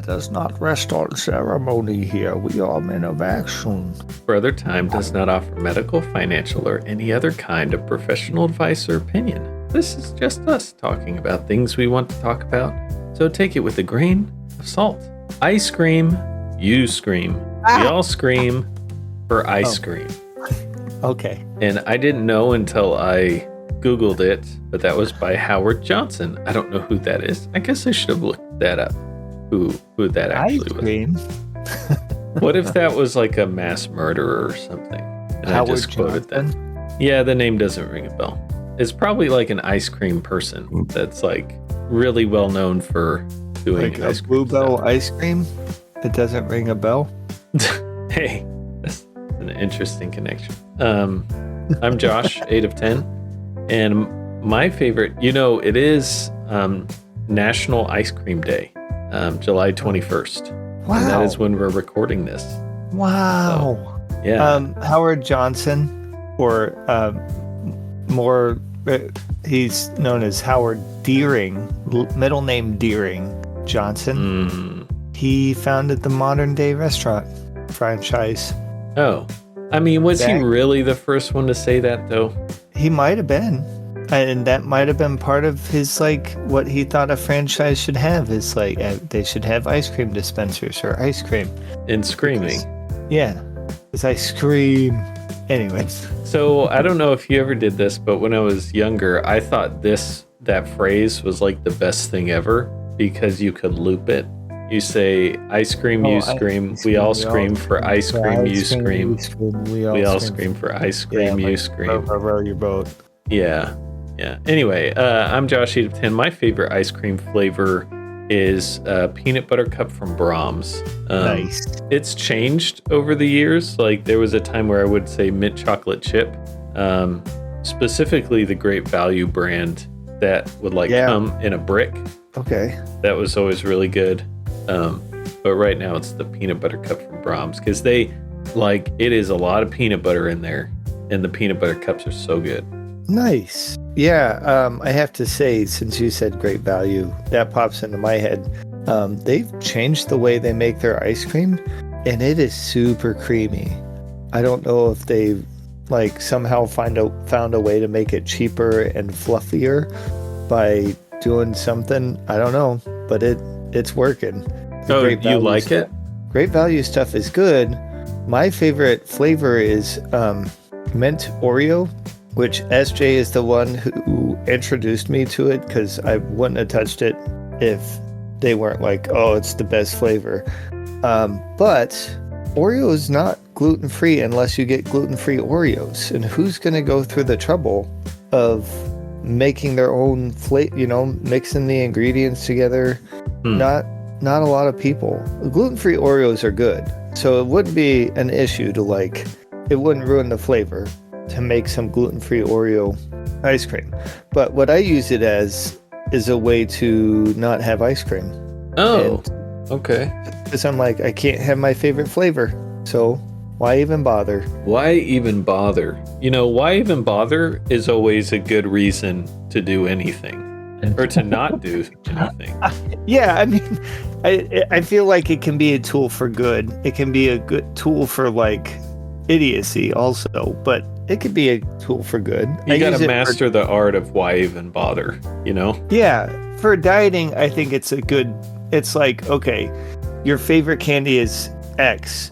does not rest on ceremony here. We are men of action. Further Time does not offer medical, financial, or any other kind of professional advice or opinion. This is just us talking about things we want to talk about, so take it with a grain of salt. I scream, you scream, we all scream for ice cream. Okay. And I didn't know until I Googled it, but that was by Howard Johnson. I don't know who that is. I guess I should have looked that up. Who that actually Ice cream. was. What if that was like a mass murderer or something? And Howard I just quoted Johnson? that. Yeah, the name doesn't ring a bell. It's probably like an ice cream person that's like really well known for doing Like ice a cream Bluebell stuff. ice cream? It doesn't ring a bell? Hey, that's an interesting connection. I'm Josh, 8 of 10. And my favorite, it is National Ice Cream Day, July 21st. Wow. And that is when we're recording this. Wow. So, yeah. Howard Johnson, or more, he's known as Howard Deering, middle name Deering Johnson. He founded the Modern Day Restaurant franchise. Oh. I mean, was he really the first one to say that, though? He might have been. And that might have been part of his, what he thought a franchise should have is, they should have ice cream dispensers or ice cream. And screaming. Because I scream. Anyways. So, I don't know if you ever did this, but when I was younger, I thought that phrase was, the best thing ever because you could loop it. You say, ice cream, you scream. We all scream for ice cream, you scream. We all scream for ice cream, you scream. Row your boat. Yeah. Anyway, I'm Josh, 8 of 10. My favorite ice cream flavor is peanut butter cup from Brahms. Nice. It's changed over the years. There was a time where I would say mint chocolate chip, specifically the Great Value brand that would come in a brick. Okay. That was always really good. But right now it's the peanut butter cup from Brahms because it is a lot of peanut butter in there, and the peanut butter cups are so good. Nice. Yeah, I have to say, since you said Great Value, that pops into my head. They've changed the way they make their ice cream, and it is super creamy. I don't know if they somehow found a way to make it cheaper and fluffier by doing something. I don't know, but it's working. You like it? Great Value stuff is good. My favorite flavor is mint Oreo, which SJ is the one who introduced me to it because I wouldn't have touched it if they weren't it's the best flavor. But Oreo is not gluten-free unless you get gluten-free Oreos. And who's going to go through the trouble of making their own mixing the ingredients together? Not a lot of people. Gluten-free Oreos are good, so it wouldn't be an issue to it wouldn't ruin the flavor to make some gluten-free Oreo ice cream. But what I use it as is a way to not have ice cream. Oh, okay. Because I'm I can't have my favorite flavor, so why even bother? Why even bother? Why even bother is always a good reason to do anything. Or to not do anything. Yeah, I mean, I feel like it can be a tool for good. It can be a good tool for idiocy also, but it could be a tool for good. You gotta master the art of why even bother, Yeah, for dieting, I think it's okay, your favorite candy is X,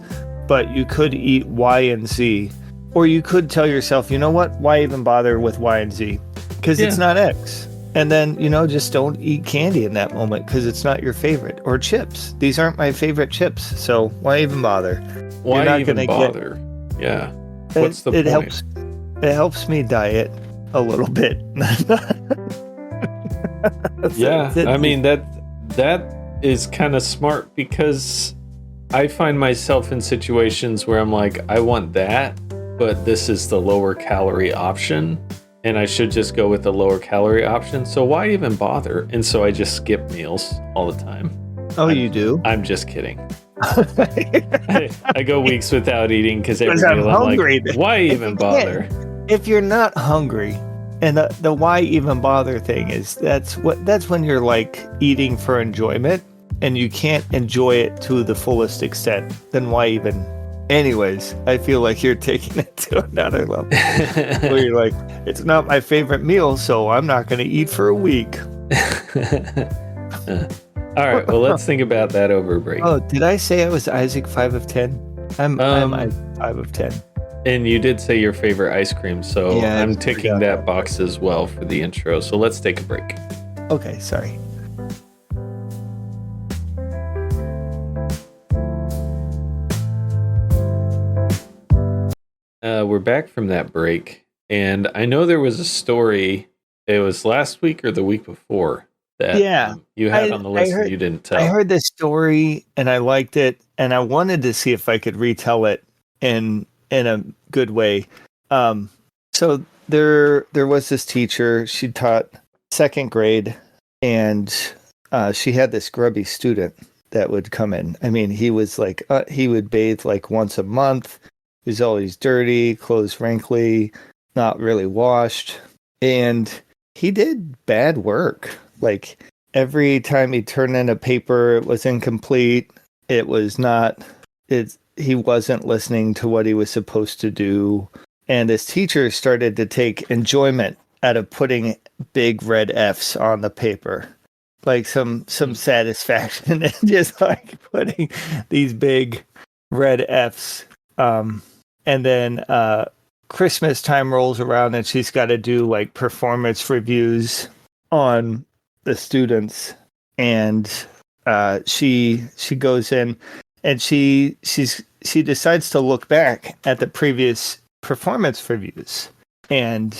but you could eat Y and Z. Or you could tell yourself, you know what, why even bother with Y and Z? Because it's not X. And then, just don't eat candy in that moment because it's not your favorite. Or chips. These aren't my favorite chips, so why even bother? Why even bother? Yeah. What's the point? It helps me diet a little bit. Yeah, I mean, that is kind of smart because I find myself in situations where I'm I want that, but this is the lower calorie option. And I should just go with the lower calorie option. So why even bother? And so I just skip meals all the time. Oh, you do? I'm just kidding. I go weeks without eating because every meal I'm hungry. Why even bother? If you're not hungry, and the why even bother thing is that's when you're eating for enjoyment. and you can't enjoy it to the fullest extent, then why even? Anyways, I feel like you're taking it to another level. Where you're like, it's not my favorite meal, so I'm not going to eat for a week. All right, well, let's think about that over break. Oh, did I say I was Isaac 5 of 10? I'm Isaac 5 of 10. And you did say your favorite ice cream, so Yeah, I'm ticking that box as well for the intro. So let's take a break. Okay, sorry. We're back from that break, and I know there was a story. It was last week or the week before that you had on the list that you didn't tell. I heard this story and I liked it, and I wanted to see if I could retell it in a good way. So there was this teacher. She taught second grade, and she had this grubby student that would come in. I mean, he was like he would bathe like once a month. He was always dirty, clothes wrinkly, not really washed, and he did bad work. Like every time he turned in a paper, it was incomplete. It was not. He wasn't listening to what he was supposed to do. And this teacher started to take enjoyment out of putting big red F's on the paper. Like some satisfaction in just like putting these big red F's. And then Christmas time rolls around and she's got to do like performance reviews on the students. And she goes in and she decides to look back at the previous performance reviews, and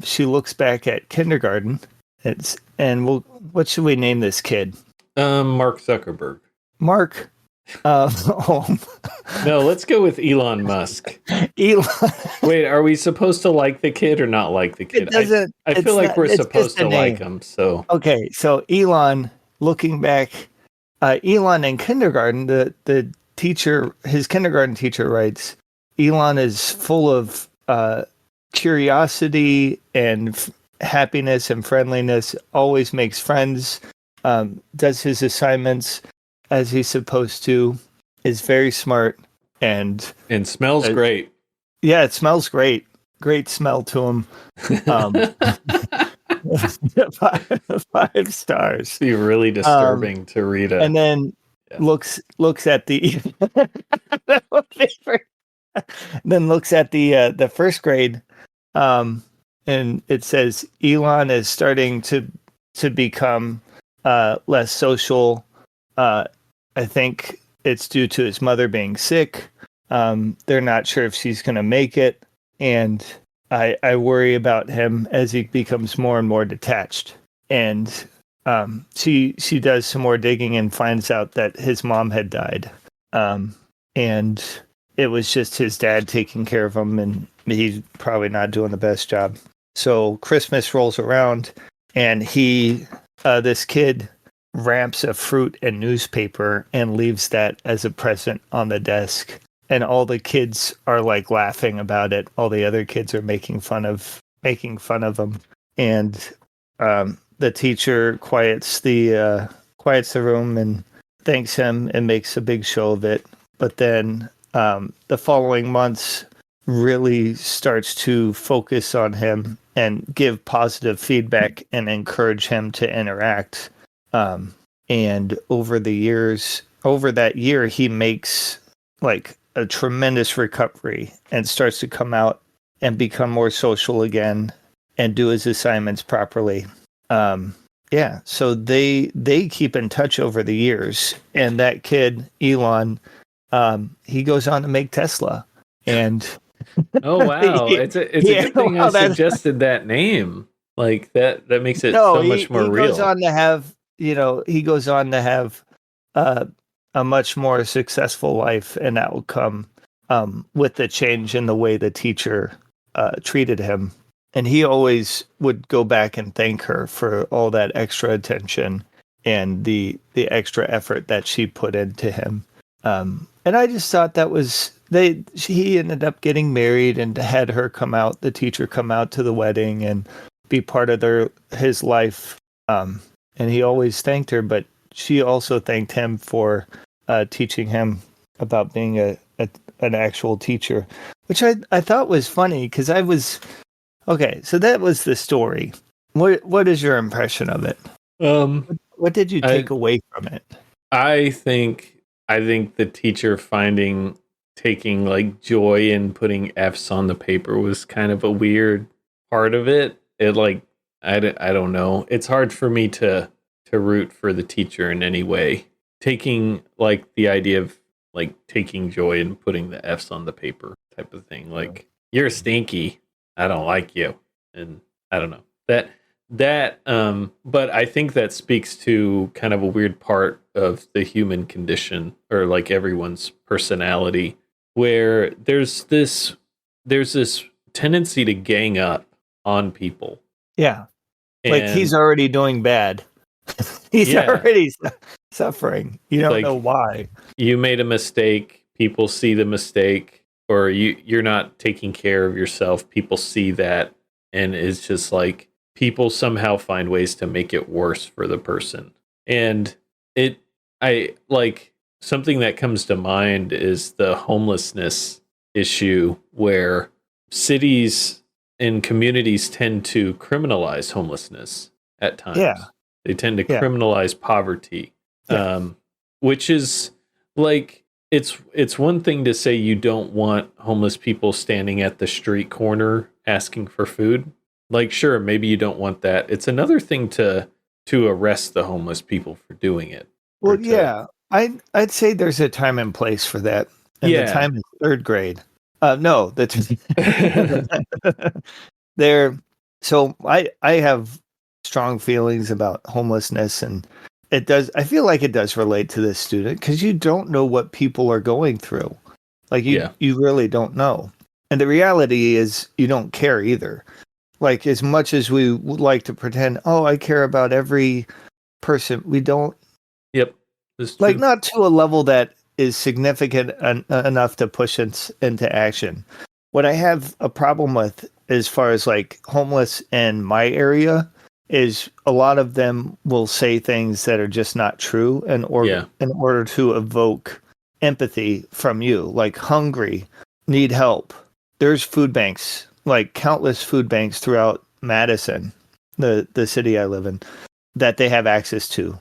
she looks back at kindergarten. What should we name this kid? Mark Zuckerberg. Mark. No, let's go with Elon Musk. Elon. Wait, are we supposed to like the kid or not like the kid? I feel like we're supposed to like him. So okay, so Elon. Looking back, Elon in kindergarten, the teacher, his kindergarten teacher writes, Elon is full of curiosity and happiness and friendliness, always makes friends, does his assignments as he's supposed to, is very smart, and smells great. Yeah, it smells great. Great smell to him. 5 stars. Be really disturbing to read. And then looks at the then looks at the first grade, and it says Elon is starting to become less social. I think it's due to his mother being sick. They're not sure if she's going to make it, and I worry about him as he becomes more and more detached. And she does some more digging and finds out that his mom had died, and it was just his dad taking care of him, and he's probably not doing the best job. So Christmas rolls around, and this kid wraps a fruit and newspaper and leaves that as a present on the desk. And all the kids are like laughing about it. All the other kids are making fun of him. And the teacher quiets the room and thanks him and makes a big show of it. But then the following months really starts to focus on him and give positive feedback and encourage him to interact. And over that year, he makes like a tremendous recovery and starts to come out and become more social again and do his assignments properly. So they keep in touch over the years. And that kid, Elon, he goes on to make Tesla. And oh wow, it's a good thing I suggested that name. Like that makes it so much more real. He goes on to have a much more successful life and outcome with the change in the way the teacher treated him. And he always would go back and thank her for all that extra attention and the extra effort that she put into him. And I just thought that was he ended up getting married and had the teacher come out to the wedding and be part of his life. And he always thanked her, but she also thanked him for teaching him about being an actual teacher, which I thought was funny because I was okay. So that was the story. What is your impression of it? What did you take away from it? I think the teacher taking like joy in putting F's on the paper was kind of a weird part of it. It like I don't know. It's hard for me to root for the teacher in any way. Taking like the idea of like taking joy in putting the F's on the paper type of thing. Like you're stinky. I don't like you. And I don't know. But I think that speaks to kind of a weird part of the human condition, or like everyone's personality, where there's this tendency to gang up on people. Yeah. Like he's already doing bad. He's already suffering. You don't know why. You made a mistake. People see the mistake, or you're not taking care of yourself. People see that, and it's just like people somehow find ways to make it worse for the person. And I like something that comes to mind is the homelessness issue, where cities and communities tend to criminalize homelessness at times. Yeah. They tend to criminalize poverty, which is like, it's one thing to say you don't want homeless people standing at the street corner asking for food. Like, sure, maybe you don't want that. It's another thing to arrest the homeless people for doing it. Well, I'd say there's a time and place for that. And the time is third grade. No, that's there. So I have strong feelings about homelessness, and I feel like it does relate to this student because you don't know what people are going through. Like you really don't know. And the reality is you don't care either. Like as much as we would like to pretend, oh, I care about every person, we don't. Yep. Like not to a level that is significant enough to push into action. What I have a problem with as far as like homeless in my area is a lot of them will say things that are just not true in order to evoke empathy from you, like hungry, need help. There's food banks, like countless food banks throughout Madison, the city I live in, that they have access to,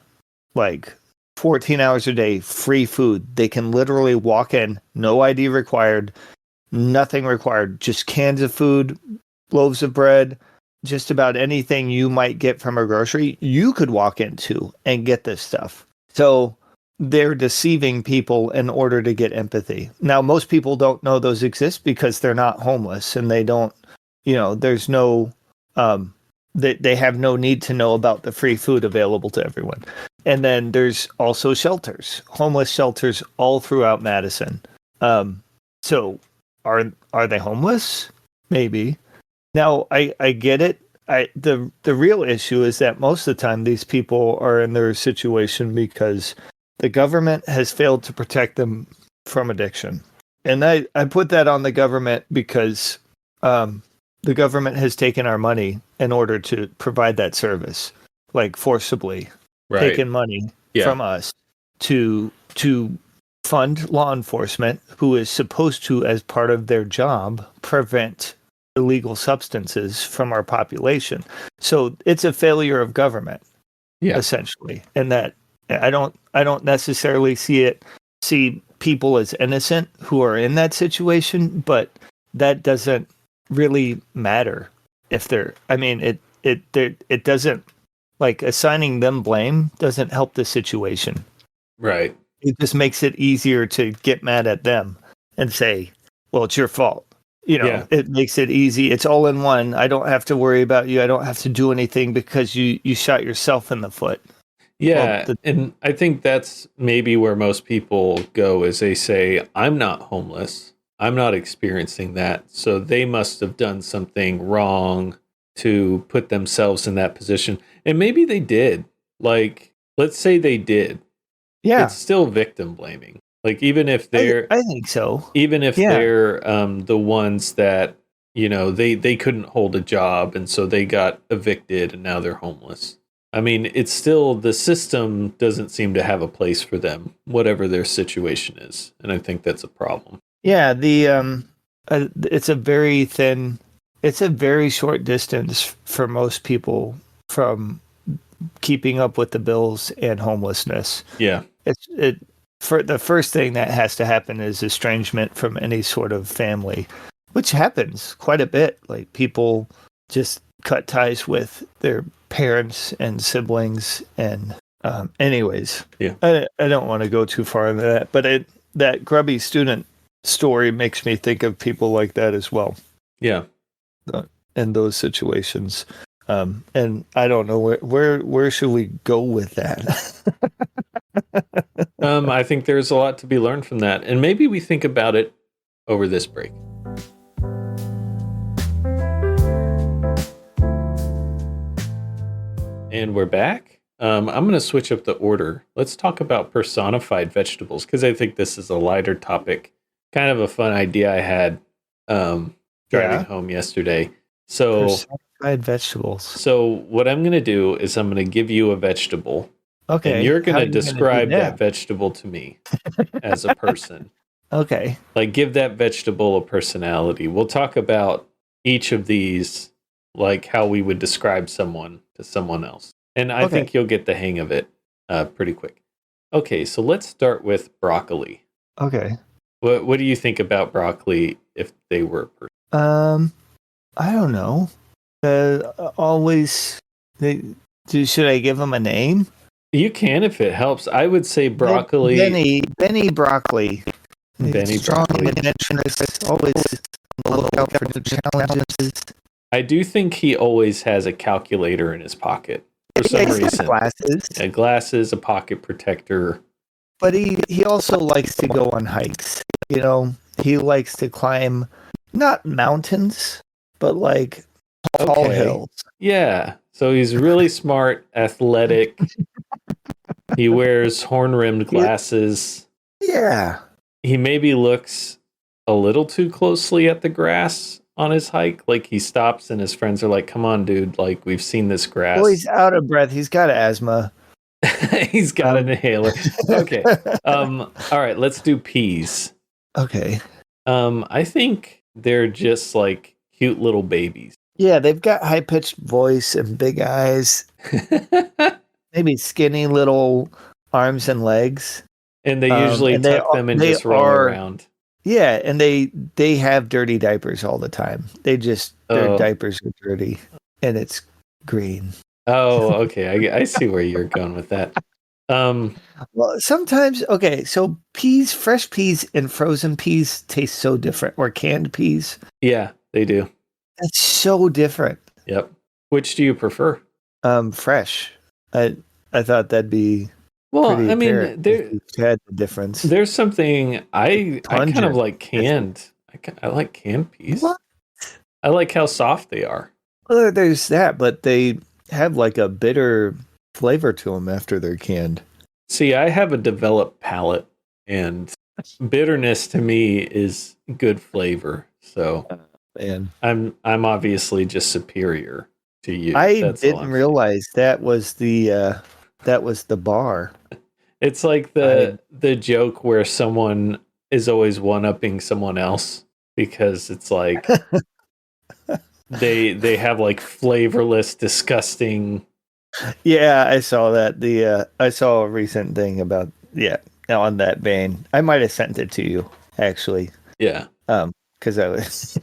like 14 hours a day, free food. They can literally walk in, no ID required, nothing required, just cans of food, loaves of bread, just about anything you might get from a grocery, you could walk into and get this stuff. So they're deceiving people in order to get empathy. Now, most people don't know those exist because they're not homeless and they don't, there's no, they have no need to know about the free food available to everyone. And then there's also shelters, homeless shelters all throughout Madison. So are they homeless? Maybe. Now, I get it. The real issue is that most of the time these people are in their situation because the government has failed to protect them from addiction. And I put that on the government because the government has taken our money in order to provide that service, like forcibly taken money from us to fund law enforcement, who is supposed to, as part of their job, prevent illegal substances from our population. So it's a failure of government, essentially. And that I don't necessarily see people as innocent who are in that situation, but that doesn't really matter if they're. I mean, it doesn't, like, assigning them blame doesn't help the situation. Right. It just makes it easier to get mad at them and say, well, it's your fault. It makes it easy. It's all in one. I don't have to worry about you. I don't have to do anything because you shot yourself in the foot. Yeah. And I think that's maybe where most people go, is they say, I'm not homeless. I'm not experiencing that. So they must have done something wrong to put themselves in that position. And maybe they did. Like, let's say they did. Yeah. It's still victim blaming. Like, even if they're, I think so. Even if they're the ones that, they couldn't hold a job and so they got evicted and now they're homeless. I mean, it's still the system doesn't seem to have a place for them, whatever their situation is, and I think that's a problem. Yeah, it's it's a very short distance for most people from keeping up with the bills and homelessness. Yeah. For the first thing that has to happen is estrangement from any sort of family, which happens quite a bit. Like people just cut ties with their parents and siblings, and anyways, yeah. I don't want to go too far into that, but that grubby student story makes me think of people like that as well. Yeah, in those situations. And I don't know where should we go with that. I think there's a lot to be learned from that, and maybe we think about it over this break. And we're back. I'm going to switch up the order. Let's talk about personified vegetables, because I think this is a lighter topic. Kind of a fun idea I had driving home yesterday. So personified vegetables. So what I'm going to do is I'm going to give you a vegetable. Okay. And you're going to describe that vegetable to me as a person. Okay. Like, give that vegetable a personality. We'll talk about each of these, like how we would describe someone to someone else. And I think you'll get the hang of it pretty quick. Okay, so let's start with broccoli. Okay. What do you think about broccoli if they were a person? I don't know. Should I give them a name? You can if it helps. I would say broccoli. Benny Broccoli. Benny strong Broccoli. adventurous, always on the lookout for new challenges. I do think he always has a calculator in his pocket for some reason. Glasses, a pocket protector. But he also likes to go on hikes. You know, he likes to climb not mountains, but like tall hills. Yeah. So he's really smart, athletic. He wears horn-rimmed glasses. Yeah. He maybe looks a little too closely at the grass on his hike. Like he stops and his friends are like, come on, dude. Like we've seen this grass. Well, he's out of breath. He's got asthma. He's got an inhaler. Okay. All right. Let's do peas. Okay. I think they're just like cute little babies. Yeah, they've got high-pitched voice and big eyes. Maybe skinny little arms and legs. And they usually tuck them and just roll around. Yeah, and they have dirty diapers all the time. Their diapers are dirty, and it's green. Oh, okay. I see where you're going with that. Well, sometimes, so fresh peas and frozen peas taste so different, or canned peas. Yeah, they do. That's so different. Yep. Which do you prefer? Fresh. I thought that'd be. Well, I mean, there had the difference. There's something I kind of like canned. I like canned peas. What? I like how soft they are. Well, there's that, but they have like a bitter flavor to them after they're canned. See, I have a developed palate, and bitterness to me is good flavor. So, man, I'm obviously just superior to you. I didn't realize that was the bar. It's like the joke where someone is always one-upping someone else because it's like they have like flavorless, disgusting. Yeah, I saw that. I saw a recent thing about on that vein. I might have sent it to you actually. Yeah. Because I was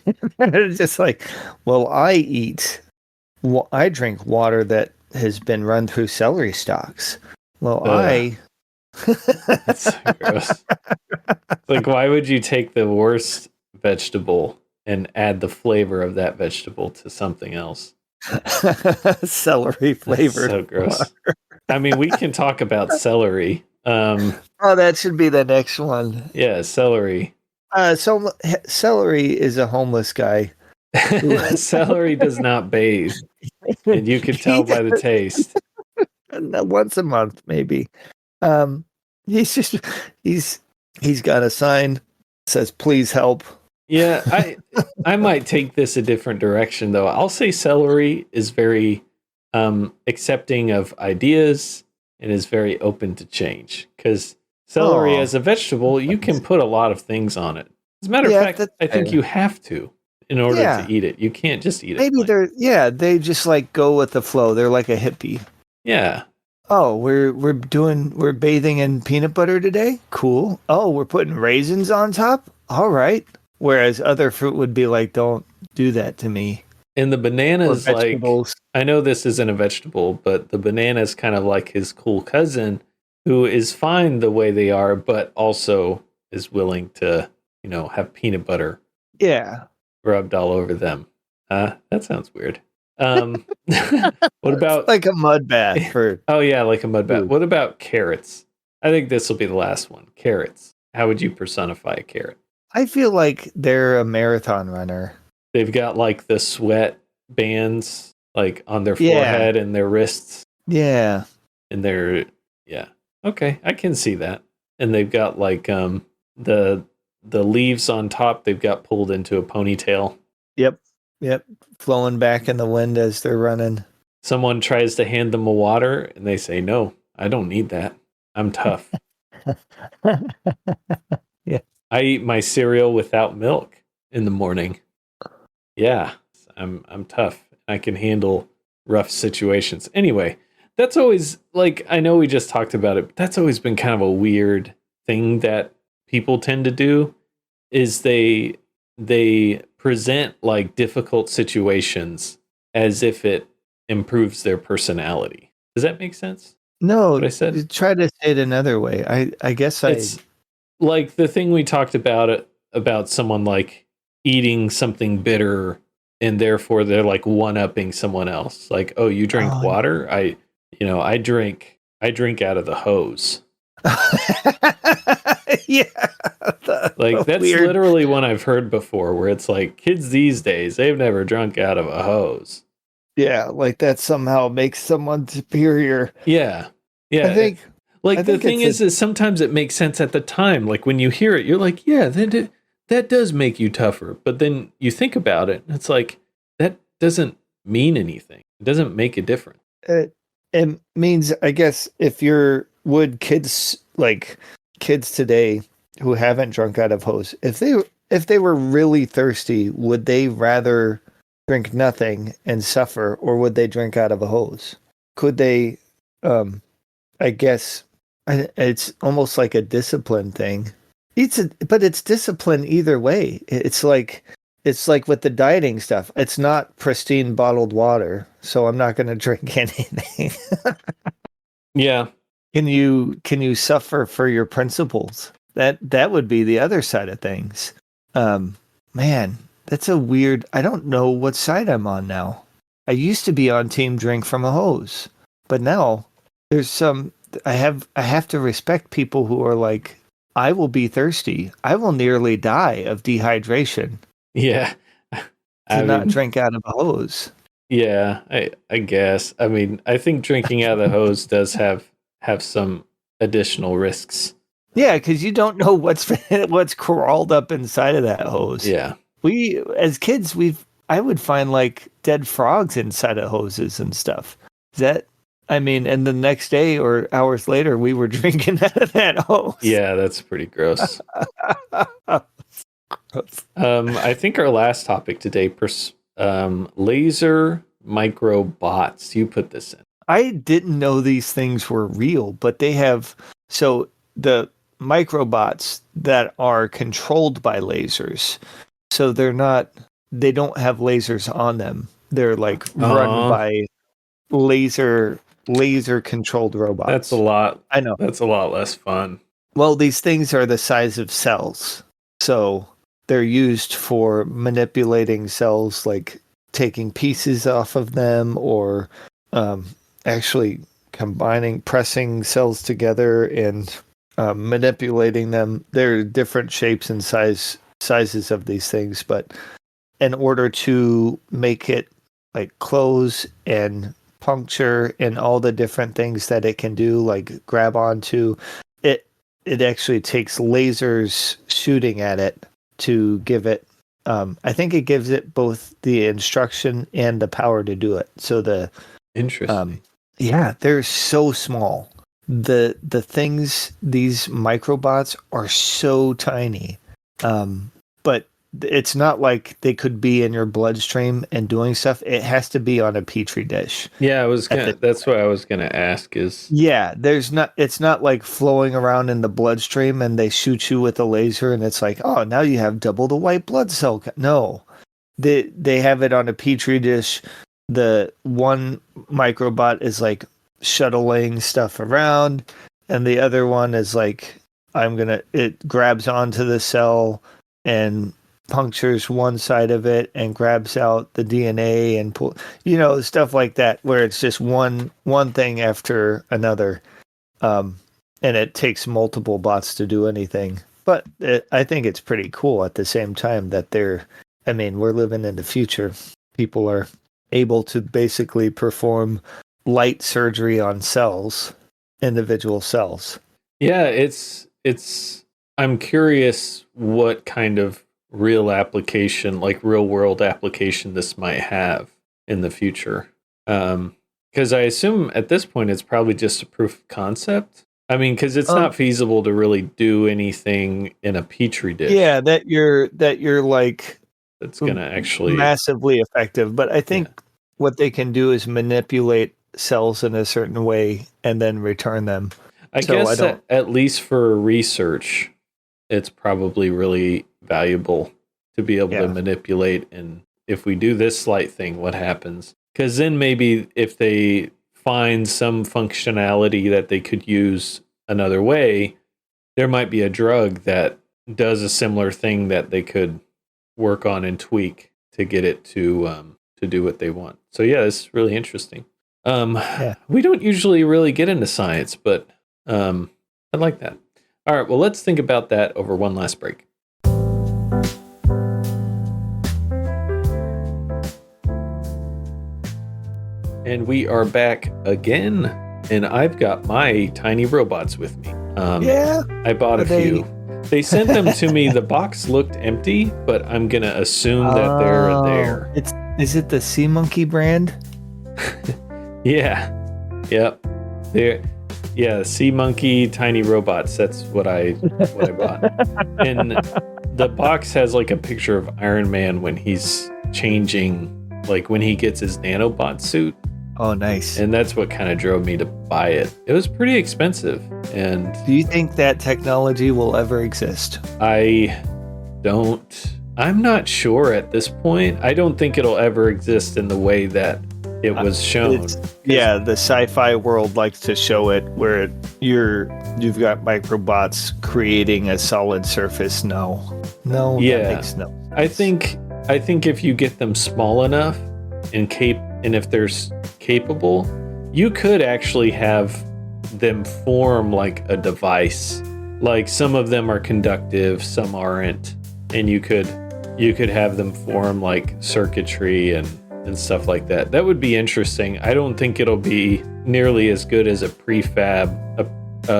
just like, well, I drink water that has been run through celery stalks. Well, That's so gross. Like, why would you take the worst vegetable and add the flavor of that vegetable to something else? Celery flavored. So gross. Water. I mean, we can talk about celery. That should be the next one. Yeah, celery. So celery is a homeless guy. Celery does not bathe, and you can tell by the taste. Once a month, maybe. He's got a sign that says "Please help." Yeah, I might take this a different direction though. I'll say celery is very accepting of ideas and is very open to change. Because celery as a vegetable, you can put a lot of things on it. As a matter of fact, I think you have to in order to eat it. You can't just eat it. Maybe they just like go with the flow. They're like a hippie. Yeah. Oh, we're bathing in peanut butter today? Cool. Oh, we're putting raisins on top? All right. Whereas other fruit would be like, don't do that to me. And the banana's like, I know this isn't a vegetable, but the banana's kind of like his cool cousin who is fine the way they are, but also is willing to, have peanut butter rubbed all over them. That sounds weird. What about like a mud bath for oh yeah, like a mud bath. What about carrots? I think this will be the last one. Carrots. How would you personify a carrot? I feel like they're a marathon runner. They've got like the sweat bands like on their forehead and their wrists. Yeah. And they're okay, I can see that. And they've got like the leaves on top, they've got pulled into a ponytail. Yep. Flowing back in the wind as they're running. Someone tries to hand them a water and they say, "No, I don't need that. I'm tough." Yeah. I eat my cereal without milk in the morning. Yeah, I'm tough. I can handle rough situations. Anyway, that's always like, I know we just talked about it, but that's always been kind of a weird thing that people tend to do is they present like difficult situations as if it improves their personality. Does that make sense? No, what I said? Try to say it another way. I guess it's like the thing we talked about someone like eating something bitter and therefore they're like one-upping someone else. Like, oh, you drink water? I drink out of the hose. Yeah. Like that's weird. Literally one I've heard before where it's like kids these days, they've never drunk out of a hose. Yeah, like that somehow makes someone superior. Yeah. I think the thing is sometimes it makes sense at the time. Like when you hear it, you're like, yeah, that does make you tougher. But then you think about it, and it's like that doesn't mean anything. It doesn't make a difference. It means, I guess, kids today who haven't drunk out of hose, if they were really thirsty, would they rather drink nothing and suffer, or would they drink out of a hose? Could they? I guess it's almost like a discipline thing. But it's discipline either way. It's like with the dieting stuff. It's not pristine bottled water, so I'm not going to drink anything. Yeah. Can you suffer for your principles? That would be the other side of things. Man, that's a weird. I don't know what side I'm on now. I used to be on team drink from a hose, but now there's some. I have to respect people who are like, I will be thirsty. I will nearly die of dehydration. Yeah. Not drink out of a hose. Yeah, I guess. I mean, I think drinking out of the hose does have some additional risks. Yeah, because you don't know what's crawled up inside of that hose. Yeah. We, as kids, I would find like dead frogs inside of hoses and stuff. And the next day or hours later, we were drinking out of that hose. Yeah, that's pretty gross. I think our last topic today, laser microbots. You put this in. I didn't know these things were real, but they have. So the microbots that are controlled by lasers. So they don't have lasers on them. They're like run by laser controlled robots. That's a lot. I know. That's a lot less fun. Well, these things are the size of cells. So they're used for manipulating cells, like taking pieces off of them or actually pressing cells together and manipulating them. There are different shapes and sizes of these things, but in order to make it like close and puncture and all the different things that it can do, like grab onto it, it actually takes lasers shooting at it to give it. I think it gives it both the instruction and the power to do it. So the Interesting. Yeah, they're so small. The things, these microbots are so tiny. But it's not like they could be in your bloodstream and doing stuff. It has to be on a petri dish. Yeah, that's what I was gonna ask is. Yeah, it's not like flowing around in the bloodstream and they shoot you with a laser and it's like, oh, now you have double the white blood cell. No. They have it on a petri dish. The one microbot is like shuttling stuff around, and the other one is like, it grabs onto the cell and punctures one side of it and grabs out the DNA and stuff like that, where it's just one thing after another. And it takes multiple bots to do anything. But I think it's pretty cool at the same time that we're living in the future. People are able to basically perform light surgery on cells, individual cells. Yeah, I'm curious what kind of real application, like real world application, this might have in the future. Because I assume at this point it's probably just a proof of concept. I mean, because it's not feasible to really do anything in a petri dish. Yeah, that you're like that's going to actually massively effective. But I think what they can do is manipulate cells in a certain way and then return them. I guess at least for research, it's probably really valuable to be able to manipulate. And if we do this slight thing, what happens? Because then maybe if they find some functionality that they could use another way, there might be a drug that does a similar thing that they could work on and tweak to get it to do what they want. So yeah, it's really interesting. We don't usually really get into science, but I like that. All right, well, let's think about that over one last break. And we are back again, and I've got my tiny robots with me. I bought a few. They sent them to me. The box looked empty, but I'm going to assume that they're there. Is it the Sea Monkey brand? Yeah. Yep. Yeah, Sea Monkey tiny robots. That's what I bought. And the box has like a picture of Iron Man when he's changing, like when he gets his nanobot suit. Oh, nice. And that's what kind of drove me to buy it. It was pretty expensive. And do you think that technology will ever exist? I'm not sure at this point. I don't think it'll ever exist in the way that it was shown. The sci-fi world likes to show it where you've got microbots creating a solid surface. No, that makes no sense. I think if you get them small enough and if they're capable, you could actually have them form like a device. Like some of them are conductive, some aren't, and you could have them form like circuitry and stuff like that. That would be interesting. I don't think it'll be nearly as good as a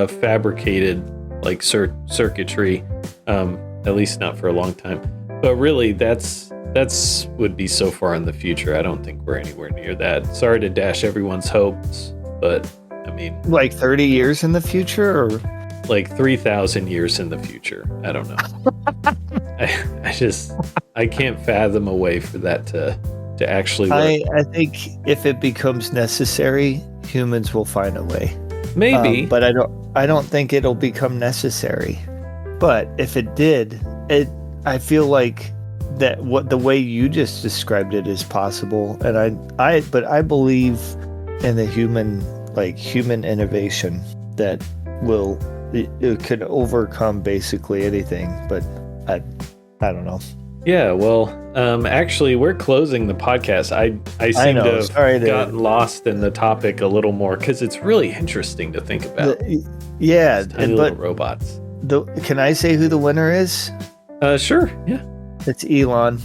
fabricated like circuitry, at least not for a long time. But really, that's would be so far in the future. I don't think we're anywhere near that. Sorry to dash everyone's hopes, but I mean, like 30 years in the future, or like 3,000 years in the future. I don't know. I can't fathom a way for that to actually work. I think if it becomes necessary, humans will find a way. Maybe, but I don't think it'll become necessary. But if it did, I feel like that the way you just described it is possible, and I believe in the human innovation that it could overcome basically anything. But I don't know. Yeah, well, actually, we're closing the podcast. I seem to have gotten lost in the topic a little more because it's really interesting to think about. Tiny little robots. Can I say who the winner is? Sure. Yeah. It's Elon.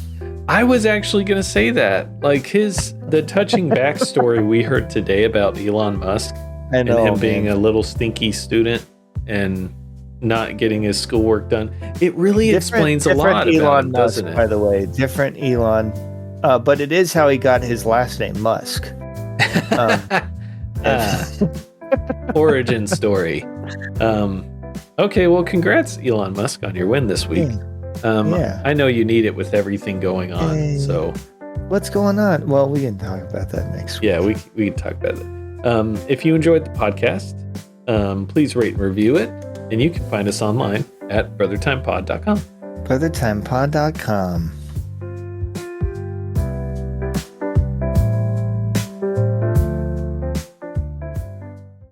I was actually going to say that. Like the touching backstory we heard today about Elon Musk and him being a little stinky student and not getting his schoolwork done. It really explains a lot about him, doesn't it? By the way, different Elon. But it is how he got his last name, Musk. Origin story. Okay, well, congrats, Elon Musk, on your win this week. Yeah. I know you need it with everything going on. Hey. So, what's going on? Well, we can talk about that next week. Yeah, we can talk about it. If you enjoyed the podcast, please rate and review it, and you can find us online at brothertimepod.com. brothertimepod.com.